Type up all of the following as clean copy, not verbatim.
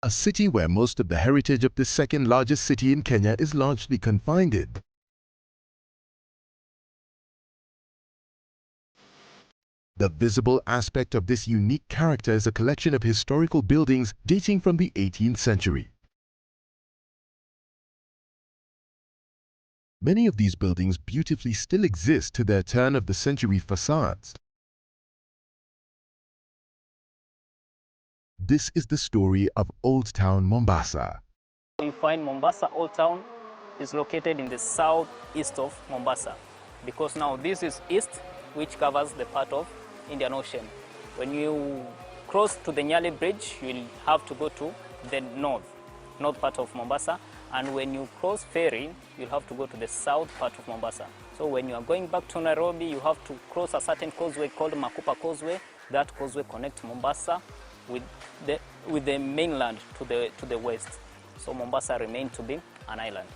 a city where most of the heritage of the second largest city in Kenya is largely confined. The visible aspect of this unique character is a collection of historical buildings dating from the 18th century. Many of these buildings beautifully still exist to their turn-of-the-century facades. This is the story of Old Town Mombasa. You find Mombasa Old Town is located in the southeast of Mombasa, because now this is east, which covers the part of Indian Ocean. When you cross to the Nyali Bridge, you'll have to go to the north part of Mombasa, and when you cross ferry, you'll have to go to the south part of Mombasa. So when you are going back to Nairobi, you have to cross a certain causeway called Makupa Causeway. That causeway connects Mombasa with the mainland to the west. So Mombasa remained to be an island.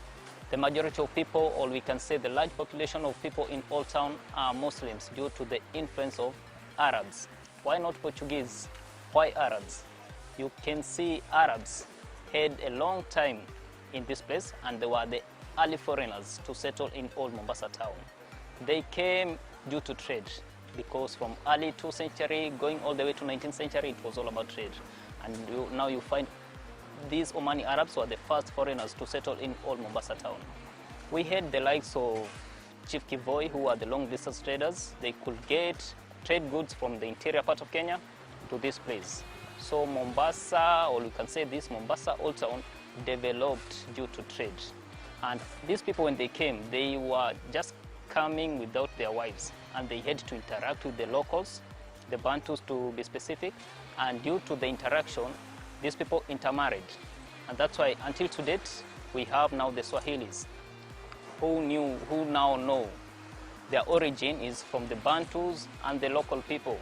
The majority of people, or we can say the large population of people in Old Town, are Muslims due to the influence of Arabs. Why not Portuguese? Why Arabs? You can see Arabs had a long time in this place, and they were the early foreigners to settle in Old Mombasa town. They came due to trade, because from early 2nd century going all the way to 19th century, it was all about trade. And now you find these Omani Arabs were the first foreigners to settle in Old Mombasa town. We had the likes of Chief Kivoi, who were the long distance traders. They could get trade goods from the interior part of Kenya to this place. So Mombasa, or you can say this Mombasa Old Town, developed due to trade. And these people, when they came, they were just coming without their wives, and they had to interact with the locals, the Bantus to be specific, and due to the interaction, these people intermarried. And that's why until to date, we have now the Swahilis, who now know their origin is from the Bantus and the local people.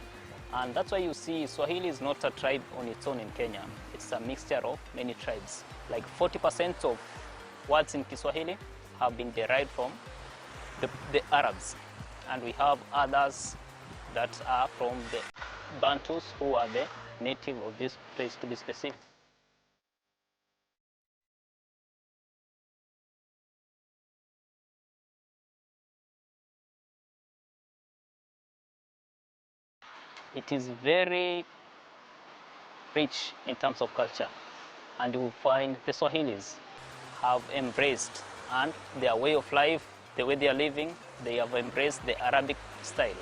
And that's why you see Swahili is not a tribe on its own in Kenya. It's a mixture of many tribes. Like 40% of words in Kiswahili have been derived from the Arabs. And we have others that are from the Bantus, who are the native of this place, to be specific. It is very rich in terms of culture, and you will find the Swahilis have embraced, and their way of life, the way they are living, they have embraced the Arabic style.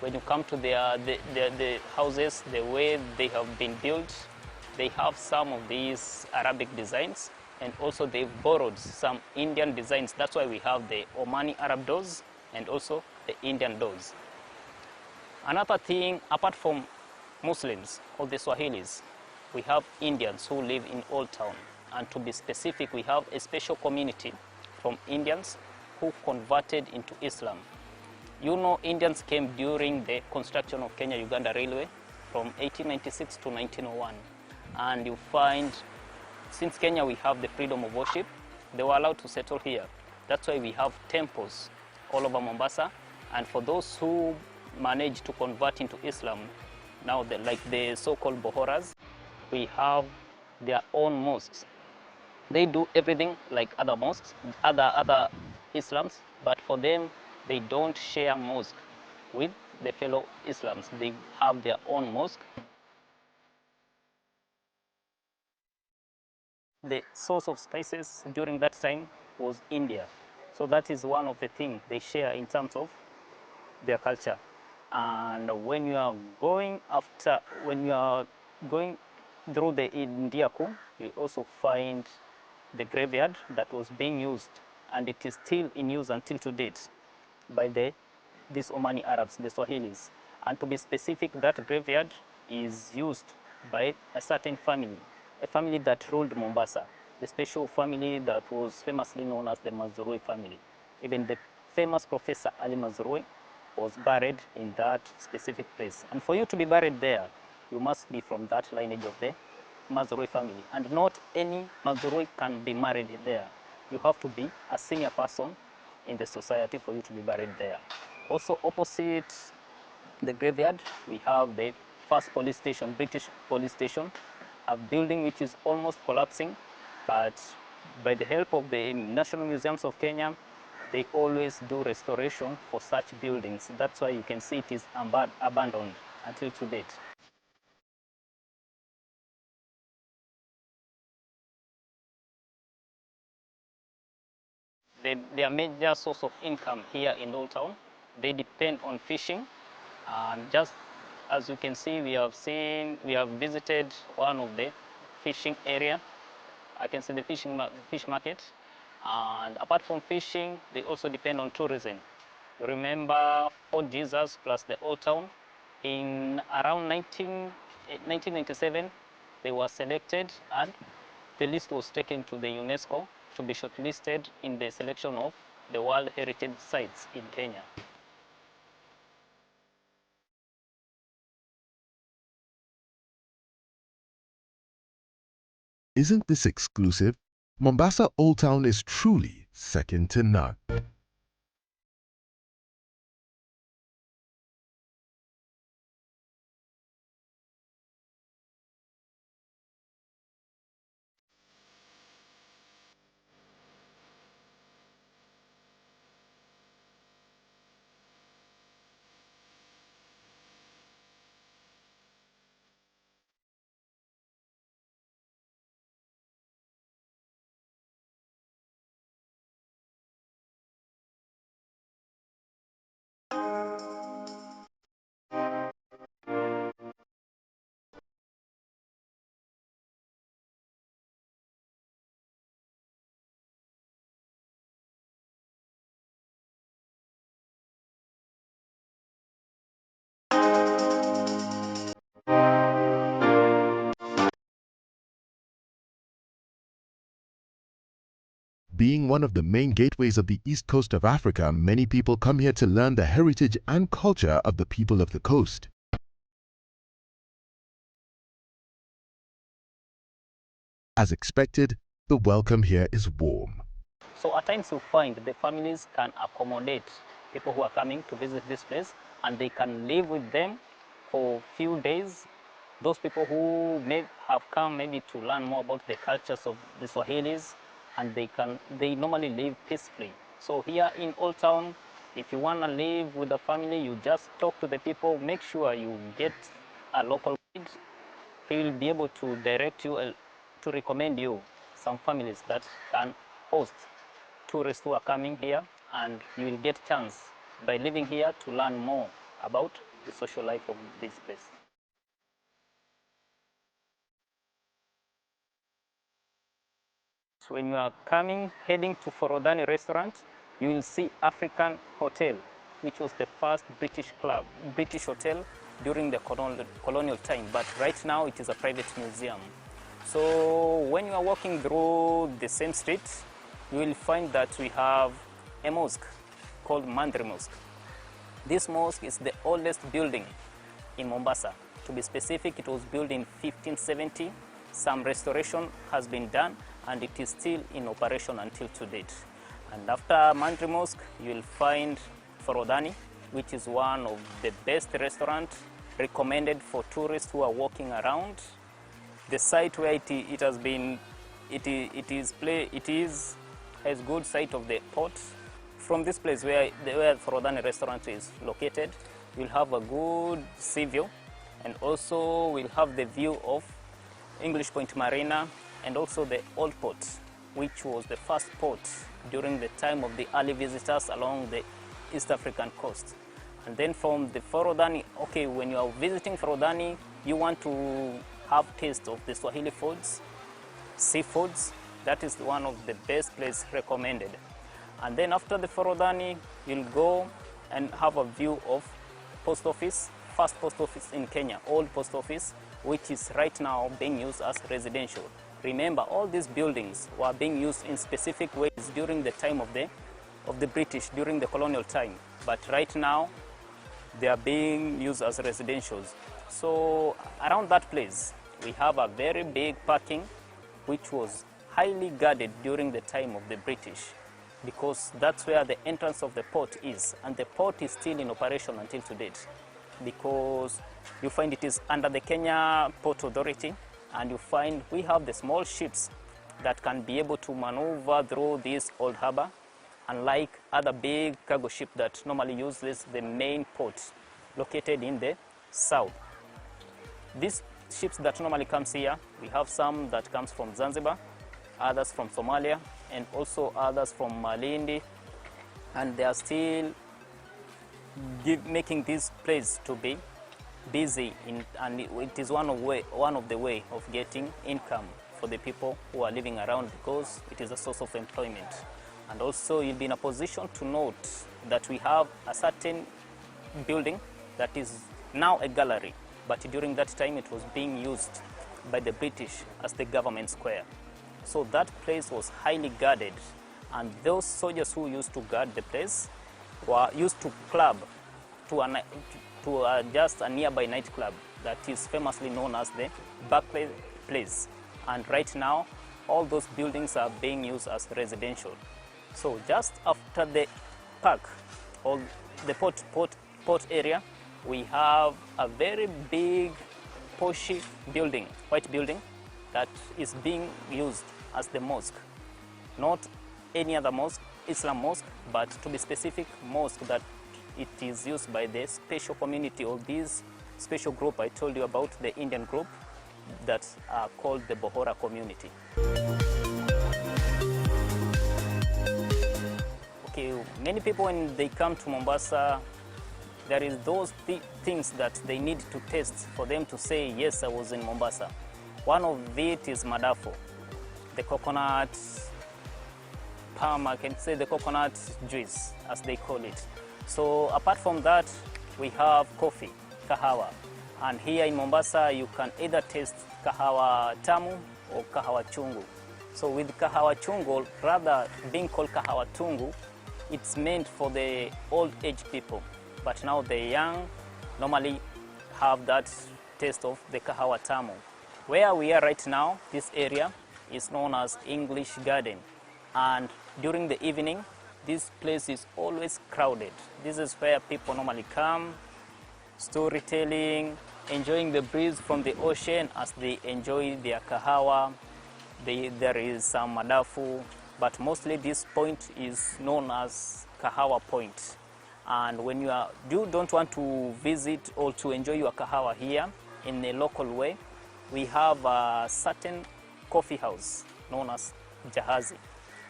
When you come to the houses, the way they have been built, they have some of these Arabic designs, and also they've borrowed some Indian designs. That's why we have the Omani Arab doors and also the Indian doors. Another thing, apart from Muslims or the Swahilis, we have Indians who live in Old Town. And to be specific, we have a special community from Indians who converted into Islam. You know, Indians came during the construction of Kenya-Uganda Railway from 1896 to 1901. And you find, since Kenya we have the freedom of worship, they were allowed to settle here. That's why we have temples all over Mombasa. And for those who managed to convert into Islam, now like the so-called Bohoras, we have their own mosques. They do everything like other mosques, other Islams, but for them, they don't share mosque with the fellow Islams. They have their own mosque. The source of spices during that time was India. So that is one of the things they share in terms of their culture. And when you are going through the Indiaku, you also find the graveyard that was being used, and it is still in use until to date by these Omani Arabs, the Swahilis. And to be specific, that graveyard is used by a certain family, a family that ruled Mombasa, the special family that was famously known as the Mazurui family. Even the famous Professor Ali Mazurui was buried in that specific place. And for you to be buried there, you must be from that lineage of the Mazurui family. And not any Mazurui can be married there. You have to be a senior person in the society for you to be buried there. Also opposite the graveyard, we have the first police station, British police station, a building which is almost collapsing, but by the help of the National Museums of Kenya, they always do restoration for such buildings. That's why you can see it is abandoned until to date. Their major source of income here in Old Town, they depend on fishing. Just as you can see, we have visited one of the fishing area. I can see the fish market. And apart from fishing, they also depend on tourism. Remember Fort Jesus plus the Old Town. In around 1997, they were selected and the list was taken to the UNESCO to be shortlisted in the selection of the World Heritage Sites in Kenya. Isn't this exclusive? Mombasa Old Town is truly second to none. Being one of the main gateways of the east coast of Africa, many people come here to learn the heritage and culture of the people of the coast. As expected, the welcome here is warm. So at times you find the families can accommodate people who are coming to visit this place and they can live with them for a few days. Those people who may have come maybe to learn more about the cultures of the Swahilis, and they normally live peacefully. So here in Old Town, if you want to live with a family, you just talk to the people, make sure you get a local guide. He will be able to direct you, to recommend you some families that can host tourists who are coming here, and you will get a chance by living here to learn more about the social life of this place. So when you are heading to Forodhani restaurant, you will see African Hotel, which was the first British hotel during the colonial time. But right now it is a private museum. So when you are walking through the same street, you will find that we have a mosque called Mandri Mosque. This mosque is the oldest building in Mombasa. To be specific, it was built in 1570. Some restoration has been done and it is still in operation until to date. And after Mandri Mosque, you will find Forodhani, which is one of the best restaurants recommended for tourists who are walking around. The site where it has good sight of the port. From this place where Forodhani restaurant is located, you'll have a good sea view, and also we'll have the view of English Point Marina and also the Old Port, which was the first port during the time of the early visitors along the East African coast. And then from the Forodhani, okay, when you are visiting Forodhani, you want to have taste of the Swahili foods, seafoods. That is one of the best places recommended. And then after the Forodhani, you'll go and have a view of post office, first post office in Kenya, old post office, which is right now being used as residential. Remember, all these buildings were being used in specific ways during the time of the British, during the colonial time. But right now, they are being used as residentials. So around that place, we have a very big parking, which was highly guarded during the time of the British, because that's where the entrance of the port is. And the port is still in operation until to date, because you find it is under the Kenya Port Authority, and you find we have the small ships that can be able to maneuver through this old harbor, unlike other big cargo ships that normally use the main port located in the south. These ships that normally comes here, we have some that comes from Zanzibar, others from Somalia, and also others from Malindi, and they are still making this place to be busy, and it is one of the way of getting income for the people who are living around, because it is a source of employment. And also you'll be in a position to note that we have a certain building that is now a gallery, but during that time it was being used by the British as the government square. So that place was highly guarded, and those soldiers who used to guard the place were used to club to just a nearby nightclub that is famously known as the Barclay Place. And right now, all those buildings are being used as residential. So just after the park, or the port area, we have a very big, poshy building, white building, that is being used as the mosque. Not any other mosque, Islam mosque, but to be specific, mosque that it is used by the special community, or this special group I told you about, the Indian group that are called the Bohora community. Okay, many people when they come to Mombasa, there is those things that they need to taste for them to say, yes, I was in Mombasa. One of it is madafu, the coconut palm, I can say the coconut juice, as they call it. So apart from that, we have coffee, kahawa. And here in Mombasa, you can either taste kahawa tamu or kahawa chungu. So with kahawa chungu, rather being called kahawa tungu, it's meant for the old age people. But now the young normally have that taste of the kahawa tamu. Where we are right now, this area is known as English Garden. And during the evening, this place is always crowded. This is where people normally come, storytelling, enjoying the breeze from the ocean as they enjoy their kahawa. There is some madafu, but mostly this point is known as Kahawa Point. And when you don't want to visit or to enjoy your kahawa here in a local way, we have a certain coffee house known as Jahazi.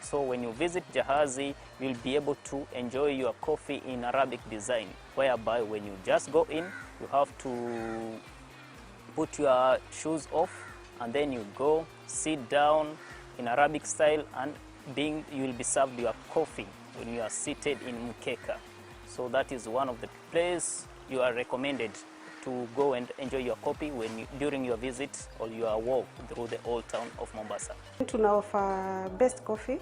So when you visit Jahazi, you'll be able to enjoy your coffee in Arabic design, whereby when you just go in, you have to put your shoes off, and then you go sit down in Arabic style, and you will be served your coffee when you are seated in mkeka. So that is one of the places you are recommended to go and enjoy your coffee during your visit or your walk through the old town of Mombasa. Tuna offer best coffee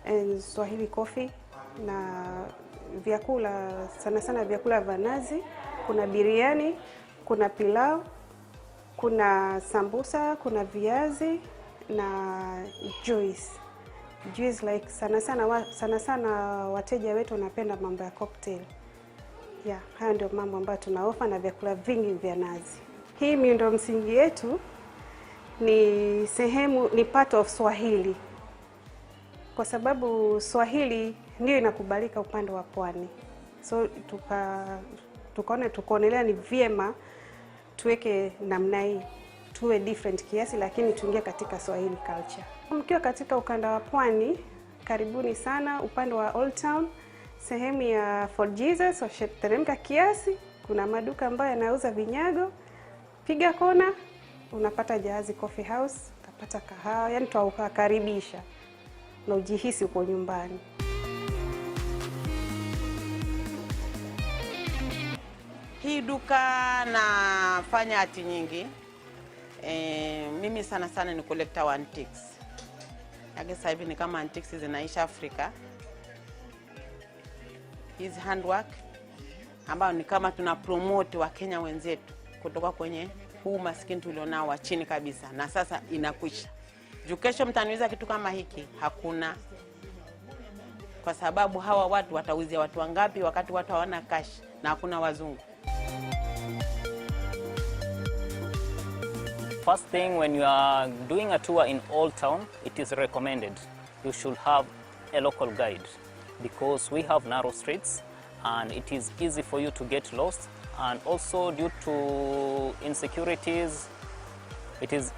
and Swahili coffee, na vyakula sana vyakula vya nazi, kuna biriani, kuna pilau, kuna sambusa, kuna viazi na juice like sana wateja wetu wanapenda mambo ya cocktail. Yeah, hayo ndio mambo ambayo tunaofa, na vyakula vingi vya nazi. Hii miundo msingi yetu ni part of Swahili, kwa sababu Swahili ndio inakubalika upande wa pwani. So tukaonelea ni vyema tuweke namna hii, tuwe different kiasi, lakini tuingie katika Swahili culture. Mkiwa katika ukanda wa pwani, karibuni sana upande wa Old Town, sehemu ya Fort Jesus, teremka kiasi, kuna maduka ambayo yanauza vinyago. Piga kona, unapata Jahazi Coffee House, utapata kahawa, yani tuwakaribisha na ujihisi uko nyumbani. Hii duka nafanya hati nyingi. Mimi sana ni collector wa antiques. Sasa hivi ni kama antiques zinaisha Afrika. Hizi handwork ambao ni kama tuna promote wa Kenya wenzetu kutoka kwenye huu maskini tulionao wa chini kabisa, na sasa inakwisha. Kesho mtaniuliza kitu kama hiki, hakuna. Kwa sababu hawa watu watauzia watu wangapi wakati watu hawana cash na hakuna wazungu. First thing, when you are doing a tour in Old Town, it is recommended you should have a local guide, because we have narrow streets and it is easy for you to get lost, and also due to insecurities, it is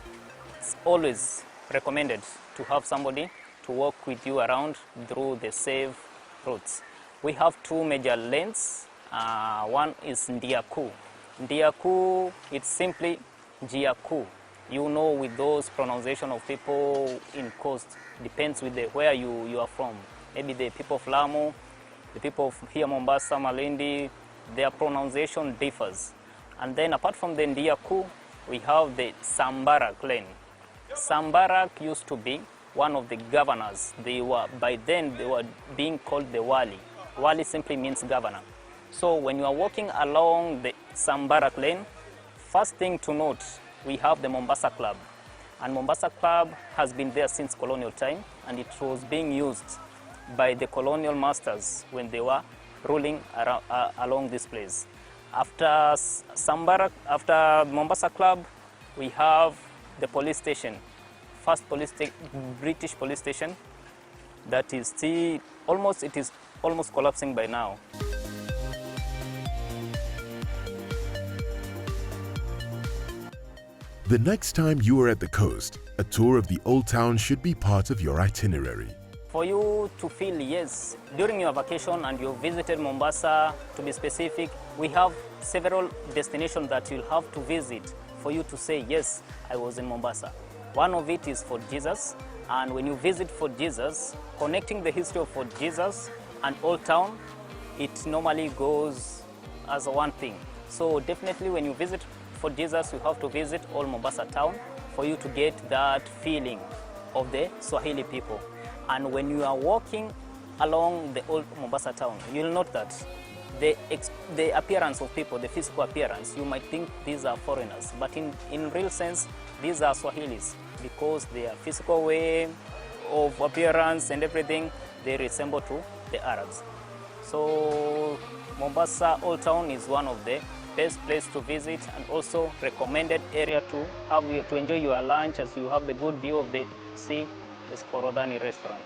always recommended to have somebody to walk with you around through the safe routes. We have two major lanes. One is Ndiaku. Ndiaku, it's simply Jiaku. You know, with those pronunciation of people in coast, depends with where you are from. Maybe the people of Lamu, the people of here Mombasa, Malindi, their pronunciation differs. And then apart from the Ndiaku, we have the Sambarak lane. Sambarak used to be one of the governors. By then they were being called the Wali. Wali simply means governor. So when you are walking along the Sambarak lane, first thing to note, we have the Mombasa Club. And Mombasa Club has been there since colonial time, and it was being used by the colonial masters when they were ruling along this place. After Sambarak, after Mombasa Club, we have the police station. First British police station that is still almost collapsing by now. The next time you are at the coast, a tour of the Old Town should be part of your itinerary. For you to feel, yes, during your vacation and you visited Mombasa, to be specific, we have several destinations that you'll have to visit for you to say, yes, I was in Mombasa. One of it is Fort Jesus, and when you visit Fort Jesus, connecting the history of Fort Jesus and Old Town, it normally goes as one thing. So definitely when you visit Fort Jesus, you have to visit Old Mombasa Town for you to get that feeling of the Swahili people. And when you are walking along the Old Mombasa Town, you'll note that the appearance of people, the physical appearance, you might think these are foreigners, but in real sense, these are Swahilis, because their physical way of appearance and everything, they resemble to the Arabs. So Mombasa Old Town is one of the best place to visit, and also recommended area to enjoy your lunch as you have the good view of the sea, is Korodani restaurant.